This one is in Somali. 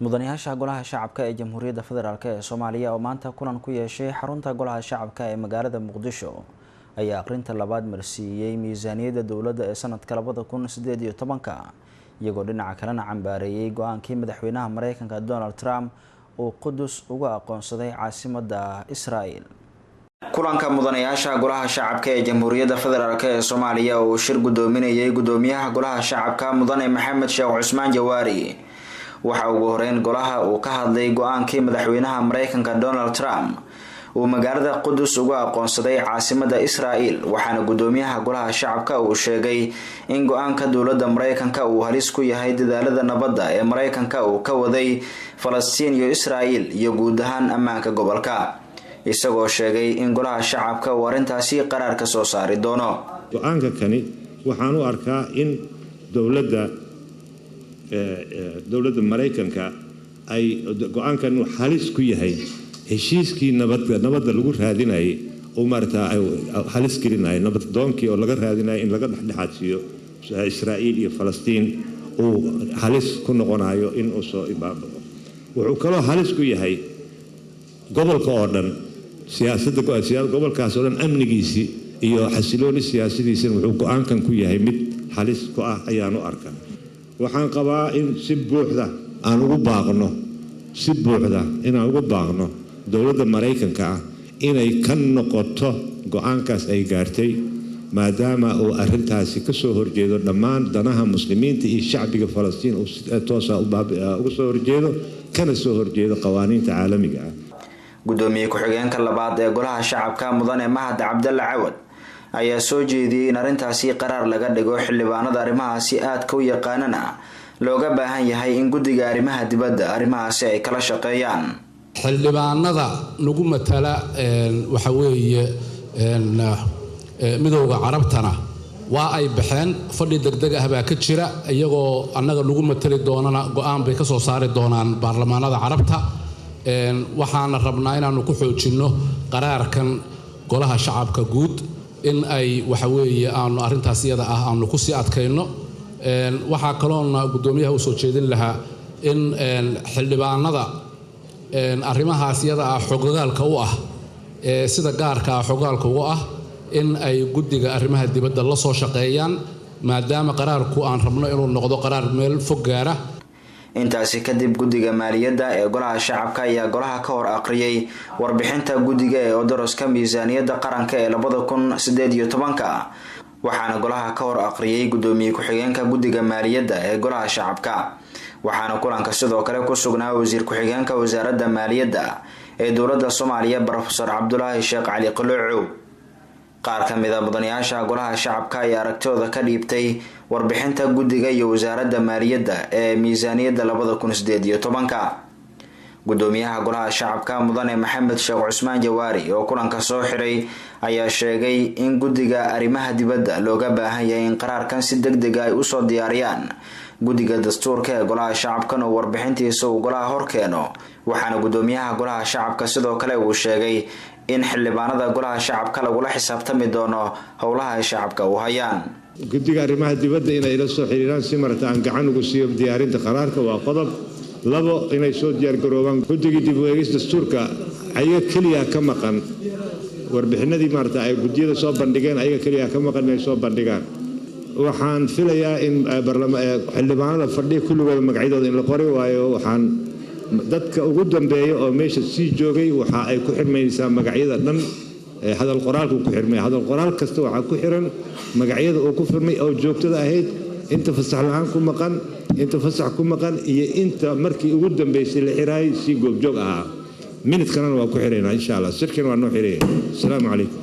mudanayaasha golaha shacabka ee Jamhuuriyadda Federaalk ee Soomaaliya oo maanta kulan ku yeeshay xarunta golaha shacabka ee magaalada Muqdisho ayaa aqrinta labaad marsiiyay miisaaniyadda dowladda ee sanadka 2018 iyagoo dhinaca kalena cambaareeyay go'aankii madaxweynaha Mareykanka Donald Trump uu Qudus uga aqoonsaday caasimadda Israa'iil. kulanka mudanayaasha golaha shacabka ee Jamhuuriyadda Federaalk ee Soomaaliya oo shir gudoominayay gudoomiyaha golaha shacabka mudane Maxamed Sheekh Cusmaan Jawaari waxa ugu horeyn golaha uu ka hadlay go'aankii madaxweynaha Mareykanka Donald Trump uu magaalada Qudus uga aqoonsaday caasimadda Israa'iil waxaana gudoomiyaha golaha shacabka uu sheegay in go'aanka dowladda Mareykanka uu halis ku yahay dadaalada nabadda ee Mareykanka uu ka waday Falastiin iyo Israa'iil iyo guud ahaan ammaanka gobolka isagoo sheegay in golaha shacabka uu arintaasi qaraar ka soo saari doono. go'aanka kani waxaan u arkaa in dowladda Mareykanka ay go'aankan halis ku yahay heshiiskii nabadda lagu raadinayay oo martaa halis gelinayo nabad doonkii oo laga raadinayo in laga dhaxdhaxaadsiyo Israa'iil iyo Falastiin oo halis ku noqonayo in uu soo ibaabo. wuxuu kaloo halis ku yahay gobolka oo dhan siyaasadda gobolkaas oo dhan amnigiisii iyo xasilooni siyaasadiisa wuxuu go'aankan ku yahay mid halis ku ah ayaan u arkaa. waxaan qabaa in si buuxda aan ugu baaqno dowladda Mareykanka inay ka noqoto go'aankaas ay gaartay maadaama uu arintaasi ka soo horjeedo dhammaan danaha muslimiinta iyo shacbiga Falastiin oo toosa uga soo horjeedo kana soo horjeedo qawaaniinta caalamiga ah. gudoomiye ku-xigeenka labaad ee golaha shacabka mudane Mahad Cabdalla Cawad ayaa soo jeediyay in arintaasi qaraar laga dhigo xildhibaanada arrimahaasi aadka u yaqaanana looga baahan yahay in guddiga arrimaha dibadda arrimahaasi ay kala shaqeeyaan. xildhibaanada nagu matala waxa weeye midowga carabtana waa ay baxeen fadhi degdeg ah baa ka jira iyagoo annaga nagu matali doonana go'aan bay ka soo saari doonaan baarlamaanada carabta. waxaana rabnaa inaanu ku xoojinno qaraarkan golaha shacabka guud in ay waxa weeye aanu arintaas iyada ah aanu ku sii adkayno. waxaa kaloona gudoomiyaha u soo jeedin lahaa in xildhibaanada arrimahaas iyada ah xogogaalka u ah sida gaarka ah xogogaalka ugu ah in ay guddiga arrimaha dibadda la soo shaqeeyaan maadaama qaraarku aan rabno inuu noqdo qaraar meel fog gaara. intaasi kadib guddiga maaliyadda ee golaha shacabka ayaa golaha ka hor aqriyay warbixinta guddiga ee odoroska miisaaniyadda qaranka ee 2018 waxaana golaha ka hor aqriyay gudoomiye ku-xigeenka guddiga maaliyadda ee golaha shacabka waxaana kulanka sidoo kale ku sugnaa wasiir ku-xigeenka wasaaradda maaliyadda ee dowladda Soomaaliya Professor Cabdulaahi Sheekh Cali Quluucow. qaar ka mid ah mudanayaasha golaha shacabka ayaa aragtidooda ka dhiibtay warbixinta guddiga iyo wasaaradda maaliyadda ee miisaaniyadda 2018. gudoomiyaha golaha shacabka mudane Maxamed Sheekh Cusmaan Jawaari oo kulanka soo xiray ayaa sheegay in guddiga arrimaha dibadda looga baahan yahay in qaraarkan si degdeg ah ay u soo diyaariyaan guddiga dastuurka ee golaha shacabka oo warbixintiisa uu golaha hor keeno. waxaana gudoomiyaha golaha shacabka sidoo kale uu sheegay in xildhibaanada golaha shacabka lagula xisaabtami doono howlaha ay shacabka u hayaan. guddiga arrimaha dibadda inay la soo xiriiraan si marta aan gacan ugu siiyo diyaarinta qaraarka waa qodob. labo inay soo diyaar garoobaan guddiga dib u eegis dastuurka ayaga kaliya ka maqan warbixinadii marta ay guddiyada soo bandhigeen ayaga kaliya ka maqan inay soo bandhigaan. waxaan filayaa in xildhibaanada fadhiya kulligooda magacyadooda in la qori waayo waxaan dadka ugu dambeeya oo meesha sii joogay waxa ay ku xirmaysaa magacyada dhan hadal qoraalku ku xirmay hadal qoraal kasta waxa ku xiran magacyada oo ku firmay oo joogtada ahayd inta fasax la'aan ku maqan inta fasax ku maqan iyo inta markii ugu dambeysay la xiraay si goobjoog ah minute kana waa ku xireynaa insha Allah shirkan waa noo xireeyay. Assalaamu calaykum.